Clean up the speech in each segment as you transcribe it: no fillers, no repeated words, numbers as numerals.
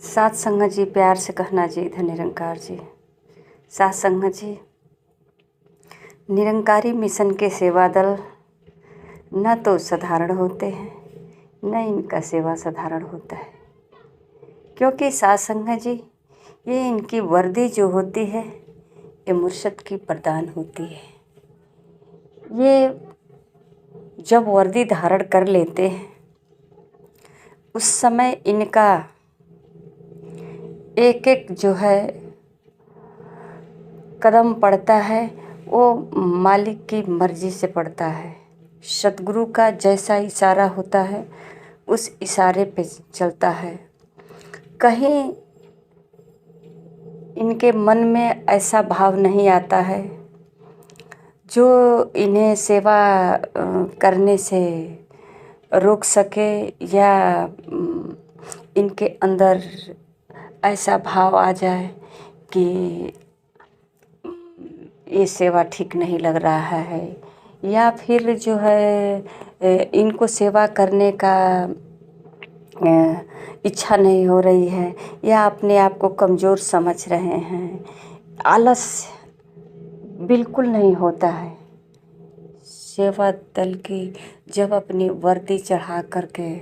साथ संगत जी, प्यार से कहना जी, धन निरंकार जी। साथ संगत जी, निरंकारी मिशन के सेवा दल न तो साधारण होते हैं, न इनका सेवा साधारण होता है, क्योंकि साथ संगत जी, ये इनकी वर्दी जो होती है ये मुर्शद की प्रदान होती है। ये जब वर्दी धारण कर लेते हैं उस समय इनका एक एक जो है कदम पड़ता है वो मालिक की मर्जी से पड़ता है। सतगुरु का जैसा इशारा होता है उस इशारे पे चलता है। कहीं इनके मन में ऐसा भाव नहीं आता है जो इन्हें सेवा करने से रोक सके या इनके अंदर ऐसा भाव आ जाए कि ये सेवा ठीक नहीं लग रहा है, या फिर जो है इनको सेवा करने का इच्छा नहीं हो रही है, या अपने आप को कमज़ोर समझ रहे हैं। आलस बिल्कुल नहीं होता है। सेवा दल की जब अपनी वर्दी चढ़ा करके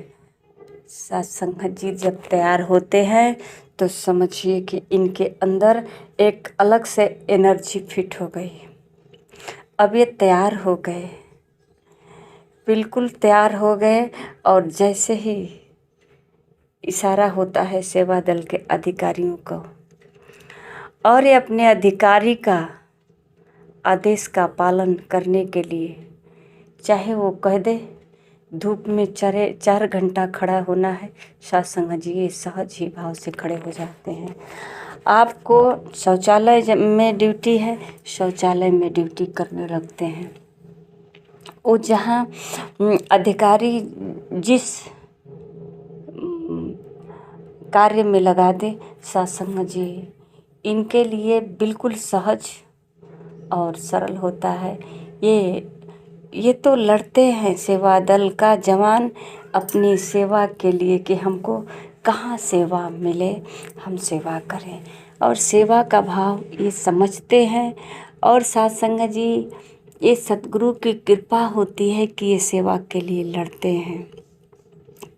साथ संगत जी जब तैयार होते हैं तो समझिए कि इनके अंदर एक अलग से एनर्जी फिट हो गई। अब ये तैयार हो गए, बिल्कुल तैयार हो गए, और जैसे ही इशारा होता है सेवा दल के अधिकारियों को, और ये अपने अधिकारी का आदेश का पालन करने के लिए, चाहे वो कह दे धूप में 4 घंटा खड़ा होना है, साथ संगत जी ये सहज ही भाव से खड़े हो जाते हैं। आपको शौचालय में ड्यूटी है, शौचालय में ड्यूटी करने लगते हैं। वो जहाँ अधिकारी जिस कार्य में लगा दे, साथ संगत जी इनके लिए बिल्कुल सहज और सरल होता है। ये तो लड़ते हैं सेवा दल का जवान अपनी सेवा के लिए कि हमको कहाँ सेवा मिले, हम सेवा करें, और सेवा का भाव ये समझते हैं। और साथ संगत जी ये सतगुरु की कृपा होती है कि ये सेवा के लिए लड़ते हैं,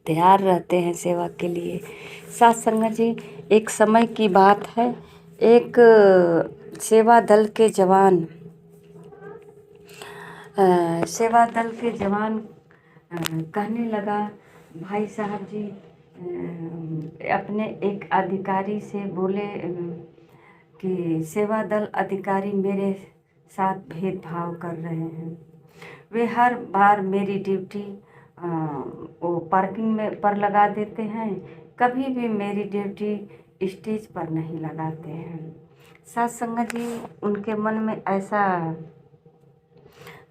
तैयार रहते हैं सेवा के लिए। साथ संगत जी एक समय की बात है, एक सेवा दल के जवान कहने लगा, भाई साहब जी अपने एक अधिकारी से बोले कि सेवा दल अधिकारी मेरे साथ भेदभाव कर रहे हैं। वे हर बार मेरी ड्यूटी वो पार्किंग में पर लगा देते हैं, कभी भी मेरी ड्यूटी स्टेज पर नहीं लगाते हैं। साथ संगत जी उनके मन में ऐसा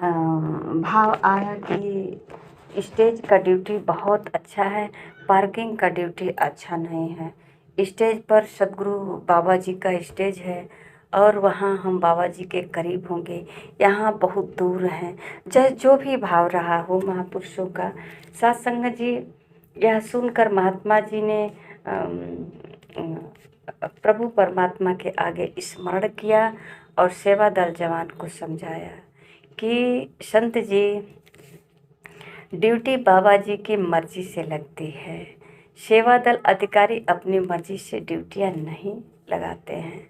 भाव आया कि स्टेज का ड्यूटी बहुत अच्छा है, पार्किंग का ड्यूटी अच्छा नहीं है। स्टेज पर सतगुरु बाबा जी का स्टेज है और वहाँ हम बाबा जी के करीब होंगे, यहाँ बहुत दूर हैं। जो भी भाव रहा हो महापुरुषों का। साथ संगत जी यह सुनकर महात्मा जी ने प्रभु परमात्मा के आगे स्मरण किया और सेवा दल जवान को समझाया कि संत जी ड्यूटी बाबा जी की मर्जी से लगती है, सेवा दल अधिकारी अपनी मर्जी से ड्यूटियां नहीं लगाते हैं।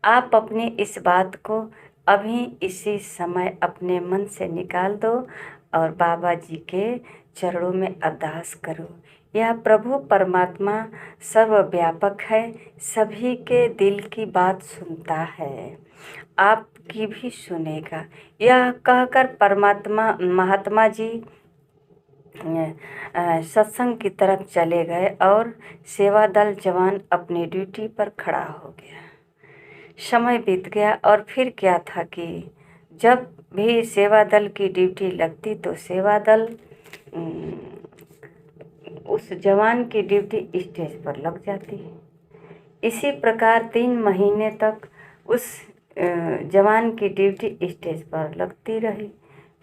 आप अपनी इस बात को अभी इसी समय अपने मन से निकाल दो और बाबा जी के चरणों में अरदास करो। यह प्रभु परमात्मा सर्वव्यापक है, सभी के दिल की बात सुनता है, आपकी भी सुनेगा। यह कहकर परमात्मा महात्मा जी सत्संग की तरफ चले गए और सेवा दल जवान अपनी ड्यूटी पर खड़ा हो गया। समय बीत गया और फिर क्या था कि जब भी सेवा दल की ड्यूटी लगती तो सेवा दल उस जवान की ड्यूटी स्टेज पर लग जाती है। इसी प्रकार 3 महीने तक उस जवान की ड्यूटी स्टेज पर लगती रही।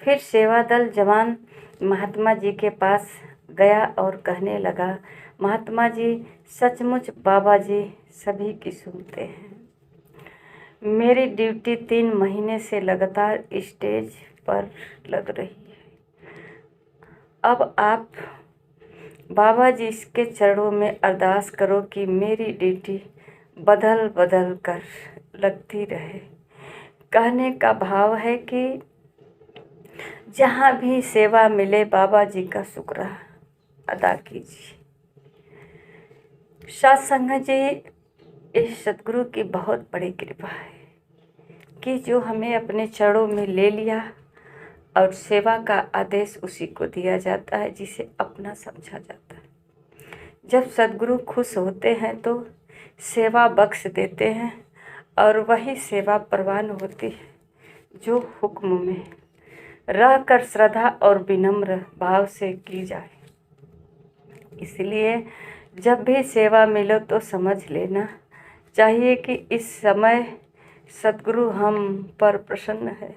फिर सेवा दल जवान महात्मा जी के पास गया और कहने लगा, महात्मा जी सचमुच बाबा जी सभी की सुनते हैं। मेरी ड्यूटी 3 महीने से लगातार स्टेज पर लग रही है। अब आप बाबा जी के चरणों में अरदास करो कि मेरी ड्यूटी बदल बदल कर लगती रहे। कहने का भाव है कि जहाँ भी सेवा मिले बाबा जी का शुक्र अदा कीजिए। सत्संग जी, इस सतगुरु की बहुत बड़ी कृपा है कि जो हमें अपने चरणों में ले लिया और सेवा का आदेश उसी को दिया जाता है जिसे अपना समझा जाता है। जब सतगुरु खुश होते हैं तो सेवा बख्श देते हैं और वही सेवा प्रवान होती है जो हुक्म में रहकर श्रद्धा और विनम्र भाव से की जाए। इसलिए जब भी सेवा मिलो तो समझ लेना चाहिए कि इस समय सतगुरु हम पर प्रसन्न है।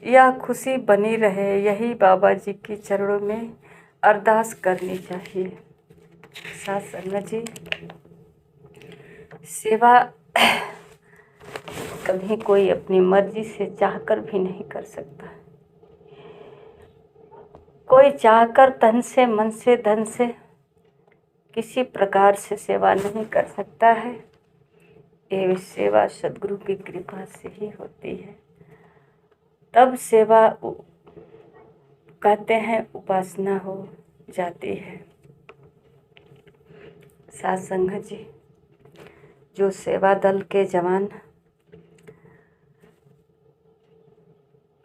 यह खुशी बनी रहे, यही बाबा जी के चरणों में अरदास करनी चाहिए। सत्संग जी, सेवा कभी कोई अपनी मर्जी से चाहकर भी नहीं कर सकता। कोई चाहकर तन से, मन से, धन से किसी प्रकार से सेवा नहीं कर सकता है। ये सेवा सद्गुरु की कृपा से ही होती है। तब सेवा कहते हैं उपासना हो जाती है। सत्संग जी, जो सेवा दल के जवान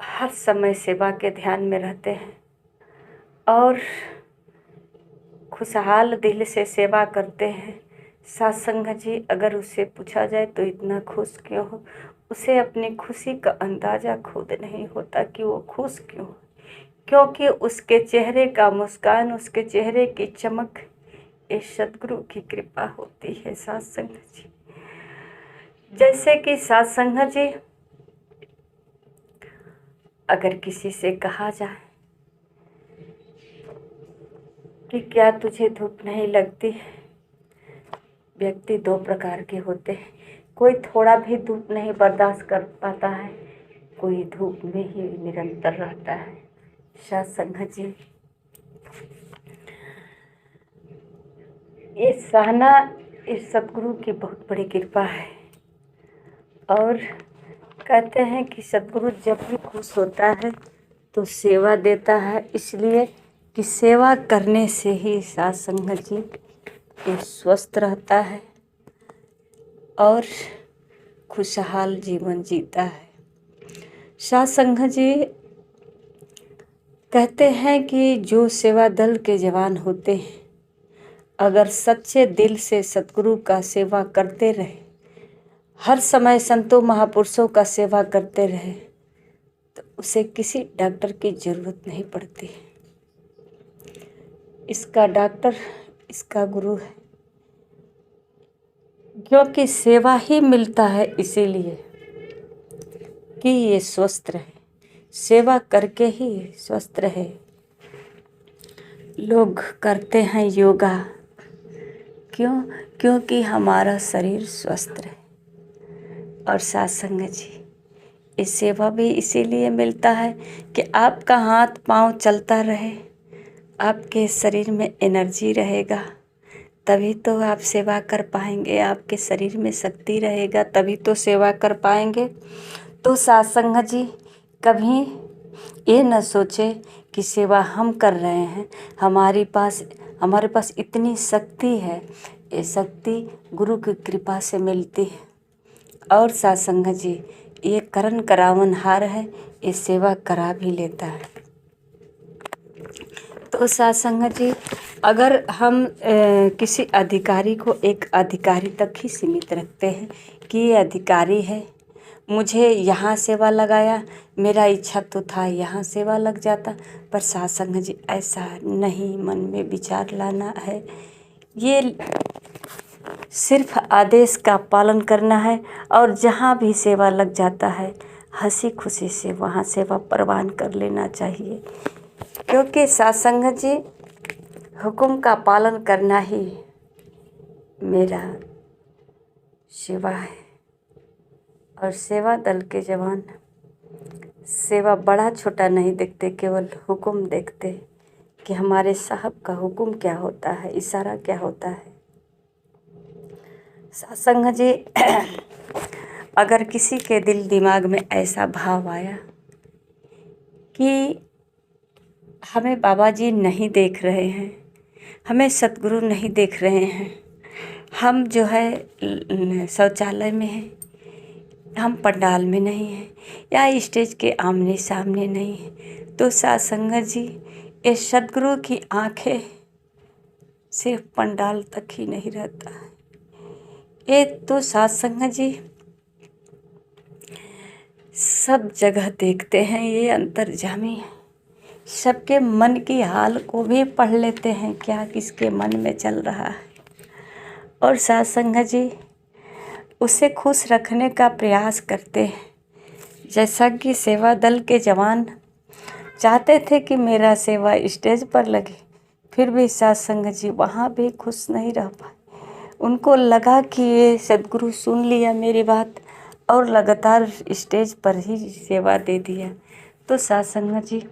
हर समय सेवा के ध्यान में रहते हैं और खुशहाल दिल से सेवा करते हैं, सत्संग जी, अगर उससे पूछा जाए तो इतना खुश क्यों हो, उसे अपनी खुशी का अंदाज़ा खुद नहीं होता कि वो खुश क्यों, क्योंकि उसके चेहरे का मुस्कान, उसके चेहरे की चमक इस सद्गुरु की कृपा होती है। सत्संग जी, जैसे कि सत्संग जी, अगर किसी से कहा जाए कि क्या तुझे धूप नहीं लगती, व्यक्ति 2 प्रकार के होते हैं। कोई थोड़ा भी धूप नहीं बर्दाश्त कर पाता है, कोई धूप में ही निरंतर रहता है। सत्संग जी, ये सहना इस सतगुरु की बहुत बड़ी कृपा है। और कहते हैं कि सतगुरु जब भी खुश होता है तो सेवा देता है, इसलिए कि सेवा करने से ही सत्संग जी ये स्वस्थ रहता है और खुशहाल जीवन जीता है। सत्संग जी कहते हैं कि जो सेवा दल के जवान होते हैं, अगर सच्चे दिल से सतगुरु का सेवा करते रहे, हर समय संतों महापुरुषों का सेवा करते रहे, तो उसे किसी डॉक्टर की ज़रूरत नहीं पड़ती। इसका डॉक्टर इसका गुरु है, क्योंकि सेवा ही मिलता है, इसीलिए कि ये स्वस्थ रहे, सेवा करके ही स्वस्थ रहे। लोग करते हैं योगा, क्यों? क्योंकि हमारा शरीर स्वस्थ रहे। और सत्संग जी, ये सेवा भी इसीलिए मिलता है कि आपका हाथ पांव चलता रहे, आपके शरीर में एनर्जी रहेगा, तभी तो आप सेवा कर पाएंगे। आपके शरीर में शक्ति रहेगा, तभी तो सेवा कर पाएंगे। तो सत्संग जी, कभी ये न सोचे कि सेवा हम कर रहे हैं, हमारे पास इतनी शक्ति है। ये शक्ति गुरु की कृपा से मिलती है। और सत्संग जी, ये करण करावनहार है, ये सेवा करा भी लेता है। तो सत्संग जी, अगर हम किसी अधिकारी को एक अधिकारी तक ही सीमित रखते हैं कि ये अधिकारी है, मुझे यहाँ सेवा लगाया, मेरा इच्छा तो था यहाँ सेवा लग जाता, पर सत्संग जी ऐसा नहीं मन में विचार लाना है। ये सिर्फ आदेश का पालन करना है और जहाँ भी सेवा लग जाता है हंसी खुशी से वहाँ सेवा प्रवान कर लेना चाहिए। क्योंकि सत्संग जी, हुक्म का पालन करना ही मेरा सेवा है। और सेवा दल के जवान सेवा बड़ा छोटा नहीं देखते, केवल हुक्म देखते कि हमारे साहब का हुक्म क्या होता है, इशारा क्या होता है। सत्संग जी, अगर किसी के दिल दिमाग में ऐसा भाव आया कि हमें बाबा जी नहीं देख रहे हैं, हमें सतगुरु नहीं देख रहे हैं, हम जो है शौचालय में हैं, हम पंडाल में नहीं हैं या स्टेज के आमने सामने नहीं हैं, तो सत्संग जी, ये सतगुरु की आंखें सिर्फ पंडाल तक ही नहीं रहता है। ये तो सत्संग जी सब जगह देखते हैं, ये अंतर्जामी है, सबके मन की हाल को भी पढ़ लेते हैं, क्या किसके मन में चल रहा है। और सत्संग जी उसे खुश रखने का प्रयास करते हैं। जैसा कि सेवा दल के जवान चाहते थे कि मेरा सेवा स्टेज पर लगे, फिर भी सत्संग जी वहाँ भी खुश नहीं रह पाए। उनको लगा कि ये सद्गुरु सुन लिया मेरी बात और लगातार स्टेज पर ही सेवा दे दिया। तो सत्संग जी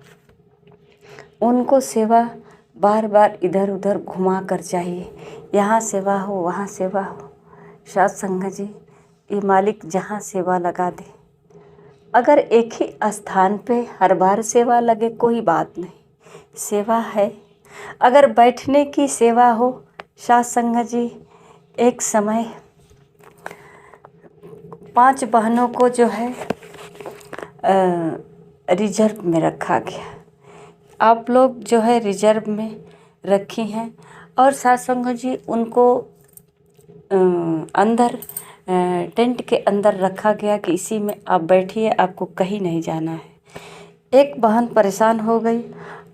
उनको सेवा बार बार इधर उधर घुमा कर चाहिए, यहाँ सेवा हो वहाँ सेवा हो। सत्संग जी, ये मालिक जहाँ सेवा लगा दे, अगर एक ही स्थान पे हर बार सेवा लगे कोई बात नहीं, सेवा है। अगर बैठने की सेवा हो, सत्संग जी एक समय 5 बहनों को जो है रिजर्व में रखा गया। आप लोग जो है रिजर्व में रखी हैं और सत्संग जी उनको अंदर टेंट के अंदर रखा गया कि इसी में आप बैठिए, आपको कहीं नहीं जाना है। एक बहन परेशान हो गई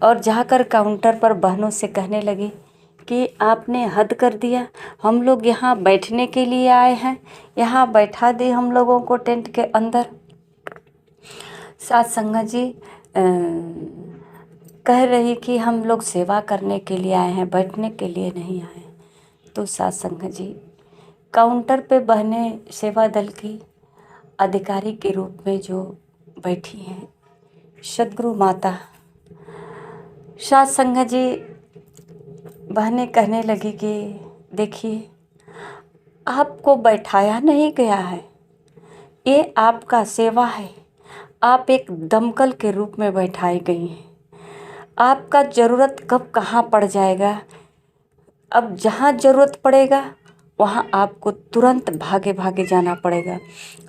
और जाकर काउंटर पर बहनों से कहने लगी कि आपने हद कर दिया, हम लोग यहाँ बैठने के लिए आए हैं, यहाँ बैठा दे हम लोगों को टेंट के अंदर। सत्संग जी कह रही कि हम लोग सेवा करने के लिए आए हैं, बैठने के लिए नहीं आए। तो सत्संग जी काउंटर पे बहनें सेवा दल की अधिकारी के रूप में जो बैठी हैं, सद्गुरु माता, सत्संग जी बहनें कहने लगी कि देखिए आपको बैठाया नहीं गया है, ये आपका सेवा है, आप एक दमकल के रूप में बैठाई गई हैं। आपका ज़रूरत कब कहाँ पड़ जाएगा, अब जहाँ ज़रूरत पड़ेगा वहाँ आपको तुरंत भागे भागे जाना पड़ेगा,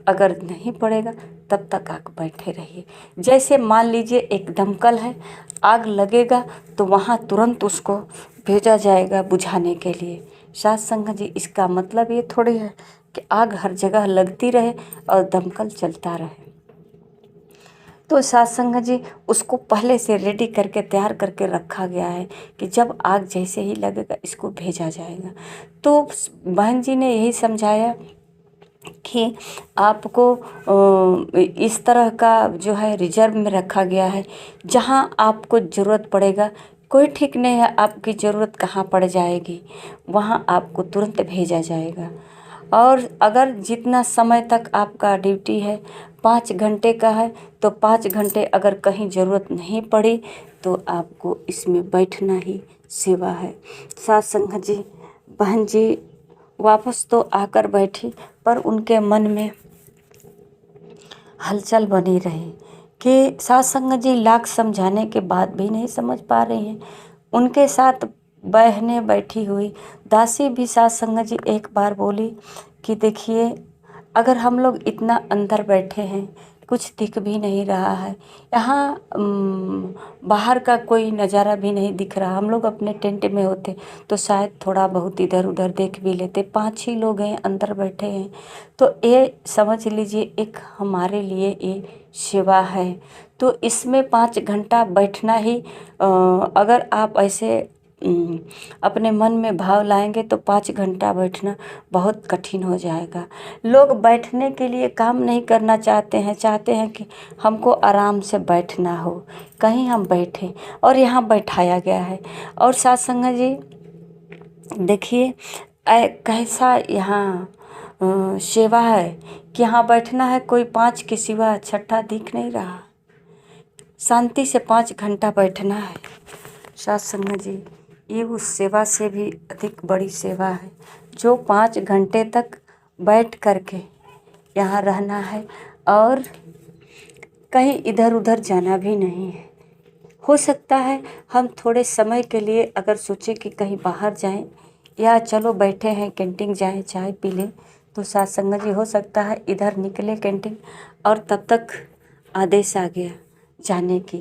अगर नहीं पड़ेगा तब तक आप बैठे रहिए। जैसे मान लीजिए एक दमकल है, आग लगेगा तो वहाँ तुरंत उसको भेजा जाएगा बुझाने के लिए। सत्संग जी इसका मतलब ये थोड़ी है कि आग हर जगह लगती रहे और दमकल चलता रहे। तो सत्संग जी उसको पहले से रेडी करके तैयार करके रखा गया है कि जब आग जैसे ही लगेगा इसको भेजा जाएगा। तो बहन जी ने यही समझाया कि आपको इस तरह का जो है रिजर्व में रखा गया है, जहाँ आपको ज़रूरत पड़ेगा, कोई ठीक नहीं है आपकी ज़रूरत कहाँ पड़ जाएगी, वहाँ आपको तुरंत भेजा जाएगा। और अगर जितना समय तक आपका ड्यूटी है 5 घंटे का है, तो 5 घंटे अगर कहीं ज़रूरत नहीं पड़ी तो आपको इसमें बैठना ही सेवा है। सत्संग जी बहन जी वापस तो आकर बैठी, पर उनके मन में हलचल बनी रही कि सत्संग जी लाख समझाने के बाद भी नहीं समझ पा रही हैं। उनके साथ बहनें बैठी हुई दासी भी सत्संग जी एक बार बोली कि देखिए अगर हम लोग इतना अंदर बैठे हैं, कुछ दिख भी नहीं रहा है, यहाँ बाहर का कोई नज़ारा भी नहीं दिख रहा, हम लोग अपने टेंट में होते तो शायद थोड़ा बहुत इधर उधर देख भी लेते, 5 ही लोग हैं अंदर बैठे हैं, तो ये समझ लीजिए एक हमारे लिए ये सेवा है। तो इसमें 5 घंटा बैठना ही अगर आप ऐसे अपने मन में भाव लाएंगे तो 5 घंटा बैठना बहुत कठिन हो जाएगा। लोग बैठने के लिए काम नहीं करना चाहते हैं कि हमको आराम से बैठना हो, कहीं हम बैठें, और यहाँ बैठाया गया है। और साथ संगत जी देखिए कैसा यहाँ सेवा है कि यहाँ बैठना है, कोई 5 के सिवा छठा दिख नहीं रहा, शांति से 5 घंटा बैठना है। साथ संगत जी ये उस सेवा से भी अधिक बड़ी सेवा है जो 5 घंटे तक बैठ करके यहाँ रहना है और कहीं इधर उधर जाना भी नहीं है। हो सकता है हम थोड़े समय के लिए अगर सोचें कि कहीं बाहर जाएं या चलो बैठे हैं कैंटीन जाएं चाय पी लें, तो साथ संगत जी हो सकता है इधर निकले कैंटीन और तब तक आदेश आ गया जाने की,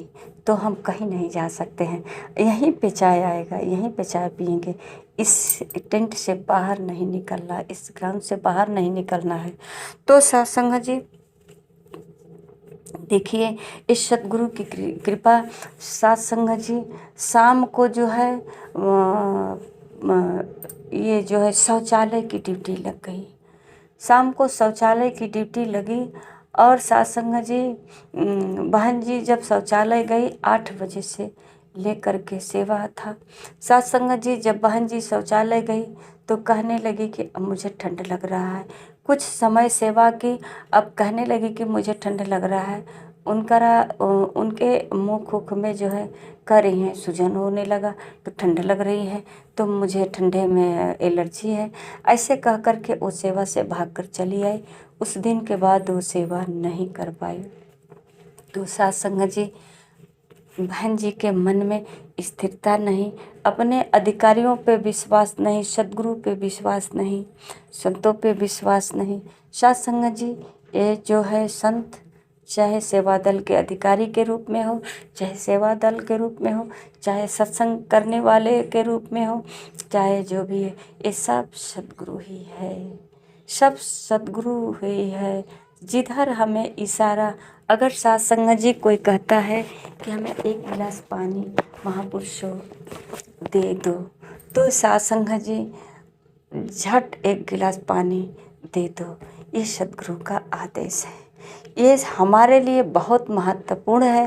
तो हम कहीं नहीं जा सकते हैं। यहीं पे चाय आएगा, यहीं पे चाय पियेंगे, इस टेंट से बाहर नहीं निकलना, इस ग्राउंड से बाहर नहीं निकलना है। तो साथ संगत जी देखिए इस सतगुरु की कृपा, साथ संगत जी शाम को जो है ये जो है शौचालय की ड्यूटी लग गई, शाम को शौचालय की ड्यूटी लगी। और साथ संगत जी बहन जी जब शौचालय गई 8 बजे से लेकर के सेवा था। साथ संगत जी जब बहन जी शौचालय गई तो कहने लगी कि अब मुझे ठंड लग रहा है। कुछ समय सेवा की, अब कहने लगी कि मुझे ठंड लग रहा है। उनके मुँह खुख में जो है कह रही हैं सूजन होने लगा, तो ठंड लग रही है, तो मुझे ठंडे में एलर्जी है। ऐसे कह कर के वो सेवा से भाग कर चली आई। उस दिन के बाद वो सेवा नहीं कर पाई। तो साथ संगत जी बहन जी के मन में स्थिरता नहीं, अपने अधिकारियों पे विश्वास नहीं, सद्गुरु पे विश्वास नहीं, संतों पे विश्वास नहीं। साथ संगत जी ये जो है संत चाहे सेवा दल के अधिकारी के रूप में हो, चाहे सेवा दल के रूप में हो, चाहे सत्संग करने वाले के रूप में हो, चाहे जो भी है, ये सब सद्गुरु ही है, सब सद्गुरु ही है। जिधर हमें इशारा, अगर साथ संगत जी कोई कहता है कि हमें 1 गिलास पानी महापुरुषों दे दो, तो साथ संगत जी झट 1 गिलास पानी दे दो, ये सद्गुरु का आदेश है। ये हमारे लिए बहुत महत्वपूर्ण है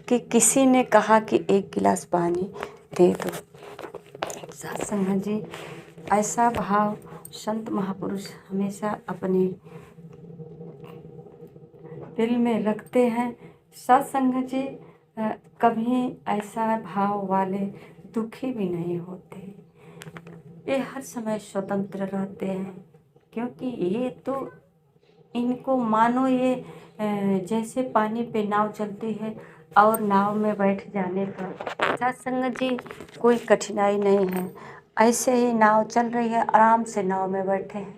कि किसी ने कहा कि 1 गिलास पानी दे दो। साथ संगत जी ऐसा भाव संत महापुरुष हमेशा अपने दिल में रखते हैं। साथ संगत जी कभी ऐसा भाव वाले दुखी भी नहीं होते, ये हर समय स्वतंत्र रहते हैं, क्योंकि ये तो इनको मानो ये जैसे पानी पे नाव चलती है और नाव में बैठ जाने पर साथ संगत जी कोई कठिनाई नहीं है। ऐसे ही नाव चल रही है, आराम से नाव में बैठे हैं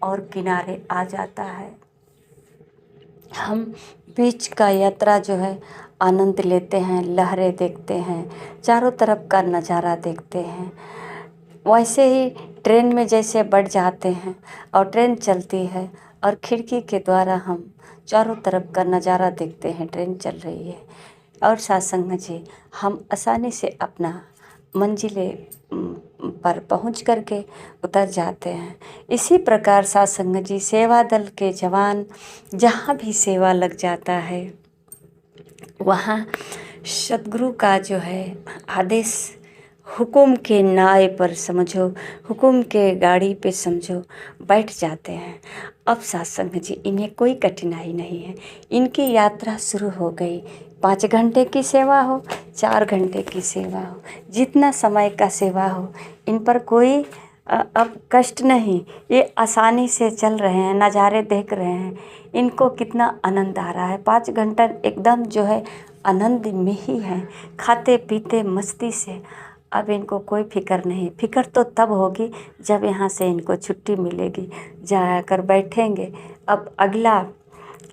और किनारे आ जाता है। हम बीच का यात्रा जो है आनंद लेते हैं, लहरें देखते हैं, चारों तरफ का नज़ारा देखते हैं। वैसे ही ट्रेन में जैसे बैठ जाते हैं और ट्रेन चलती है और खिड़की के द्वारा हम चारों तरफ का नज़ारा देखते हैं, ट्रेन चल रही है, और साथ संगत जी हम आसानी से अपना मंजिले पर पहुंच करके उतर जाते हैं। इसी प्रकार साथ संगत जी सेवा दल के जवान जहाँ भी सेवा लग जाता है वहाँ सद्गुरु का जो है आदेश, हुकुम के नाव पर समझो, हुकुम के गाड़ी पे समझो बैठ जाते हैं। अब साथ संगत जी इन्हें कोई कठिनाई नहीं है, इनकी यात्रा शुरू हो गई। 5 घंटे की सेवा हो, 4 घंटे की सेवा हो, जितना समय का सेवा हो, इन पर कोई अब कष्ट नहीं, ये आसानी से चल रहे हैं, नज़ारे देख रहे हैं, इनको कितना आनंद आ रहा है। 5 घंटा एकदम जो है आनंद में ही है, खाते पीते मस्ती से। अब इनको कोई फिक्र नहीं, फिक्र तो तब होगी जब यहाँ से इनको छुट्टी मिलेगी, जाकर बैठेंगे। अब अगला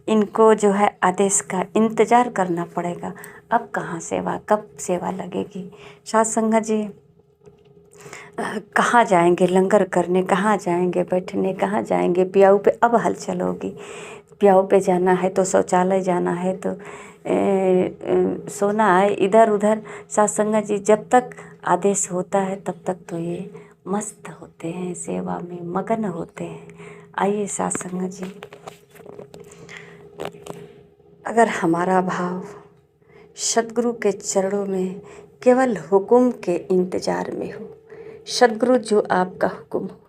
इनको जो है आदेश का इंतज़ार करना पड़ेगा, अब कहाँ सेवा, कब सेवा लगेगी। साथ संगत जी कहाँ जाएंगे लंगर करने, कहाँ जाएंगे बैठने, कहाँ जाएंगे प्याऊ पे, अब हलचल होगी। प्याऊ पे जाना है तो शौचालय जाना है तो सोना है इधर उधर। साथ संगत जी जब तक आदेश होता है तब तक तो ये मस्त होते हैं, सेवा में मगन होते हैं। आइए साथ संगत जी, अगर हमारा भाव सद्गुरु के चरणों में केवल हुक्म के इंतजार में हो, सद्गुरु जो आपका हुक्म हो,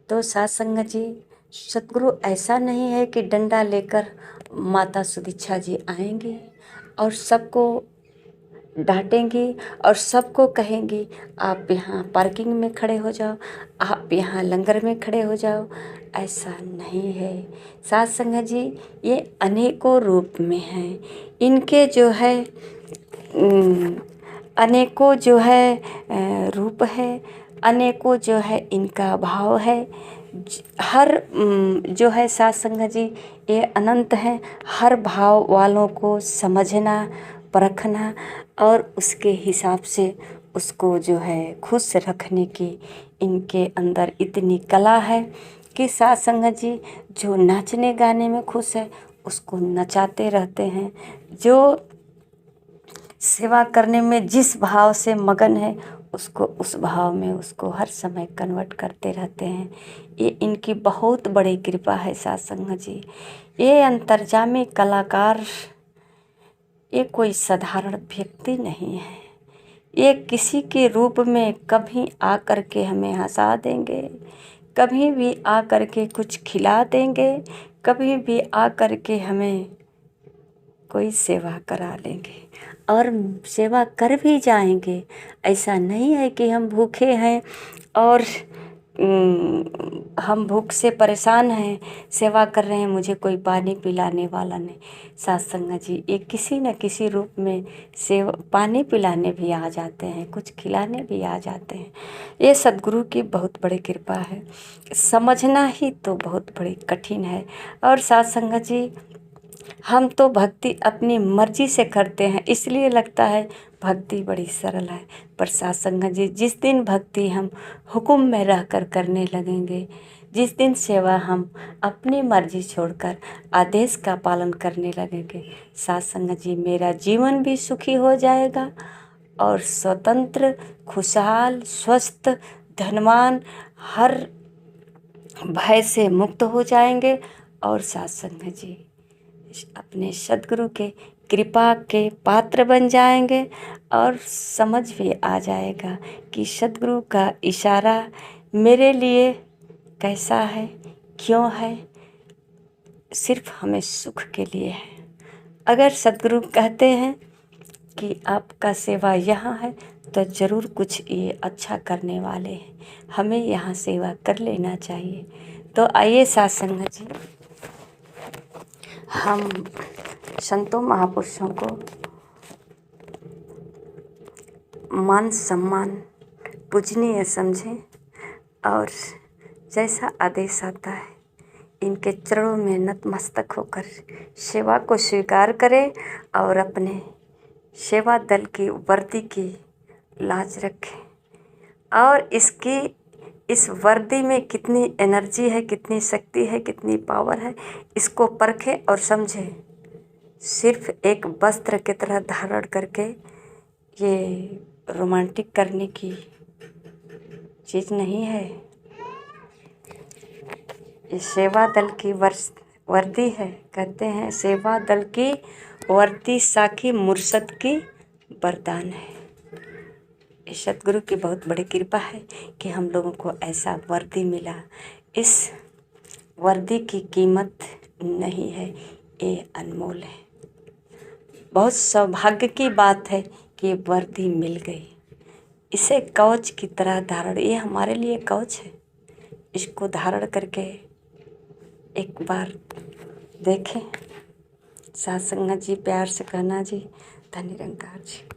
तो साथ संगत जी सद्गुरु ऐसा नहीं है कि डंडा लेकर माता सुदीक्षा जी आएंगी और सबको डांटेंगी और सबको कहेंगी आप यहाँ पार्किंग में खड़े हो जाओ, आप यहाँ लंगर में खड़े हो जाओ। ऐसा नहीं है साथ संगत जी, ये अनेकों रूप में हैं। इनके जो है अनेकों जो है रूप है, अनेकों जो है इनका भाव है। हर जो है साथ संगत जी ये अनंत है। हर भाव वालों को समझना, परखना और उसके हिसाब से उसको जो है खुश रखने की इनके अंदर इतनी कला है कि साथ संगत जी जो नाचने गाने में खुश है उसको नचाते रहते हैं, जो सेवा करने में जिस भाव से मगन है उसको उस भाव में उसको हर समय कन्वर्ट करते रहते हैं। ये इनकी बहुत बड़ी कृपा है साथ संगत जी। ये अंतर्जामी कलाकार ये कोई साधारण व्यक्ति नहीं है। ये किसी के रूप में कभी आ कर के हमें हंसा देंगे, कभी भी आ कर के कुछ खिला देंगे, कभी भी आ कर के हमें कोई सेवा करा लेंगे और सेवा कर भी जाएंगे। ऐसा नहीं है कि हम भूखे हैं और हम भूख से परेशान हैं, सेवा कर रहे हैं, मुझे कोई पानी पिलाने वाला नहीं। साथ संगत जी ये किसी न किसी रूप में सेवा पानी पिलाने भी आ जाते हैं, कुछ खिलाने भी आ जाते हैं। ये सद्गुरु की बहुत बड़ी कृपा है, समझना ही तो बहुत बड़ी कठिन है। और साथ संगत जी हम तो भक्ति अपनी मर्जी से करते हैं, इसलिए लगता है भक्ति बड़ी सरल है। पर साथ संगत जी जिस दिन भक्ति हम हुक्म में रहकर करने लगेंगे, जिस दिन सेवा हम अपनी मर्जी छोड़कर आदेश का पालन करने लगेंगे, साथ संगत जी मेरा जीवन भी सुखी हो जाएगा और स्वतंत्र, खुशहाल, स्वस्थ, धनवान, हर भय से मुक्त हो जाएंगे। और साथ संगत जी अपने सद्गुरु के कृपा के पात्र बन जाएंगे और समझ भी आ जाएगा कि सद्गुरु का इशारा मेरे लिए कैसा है, क्यों है, सिर्फ हमें सुख के लिए है। अगर सद्गुरु कहते हैं कि आपका सेवा यहाँ है तो ज़रूर कुछ ये अच्छा करने वाले हैं, हमें यहाँ सेवा कर लेना चाहिए। तो आइए साथ संगत जी हम संतों महापुरुषों को मान सम्मान पूजनीय समझें और जैसा आदेश आता है इनके चरणों में नतमस्तक होकर सेवा को स्वीकार करें और अपने सेवा दल की वर्दी की लाज रखें। और इस वर्दी में कितनी एनर्जी है, कितनी शक्ति है, कितनी पावर है, इसको परखें और समझें। सिर्फ एक वस्त्र की तरह धारण करके ये रोमांटिक करने की चीज़ नहीं है। ये सेवा दल की वर्दी है। कहते हैं सेवा दल की वर्दी साखी मुर्शद की वरदान है। इस सद्गुरु की बहुत बड़ी कृपा है कि हम लोगों को ऐसा वर्दी मिला। इस वर्दी की कीमत नहीं है, ये अनमोल है। बहुत सौभाग्य की बात है कि ये वर्दी मिल गई। इसे कवच की तरह धारण, ये हमारे लिए कवच है। इसको धारण करके एक बार देखें। साथ संगत जी प्यार से कहना जी, धन्य निरंकार जी।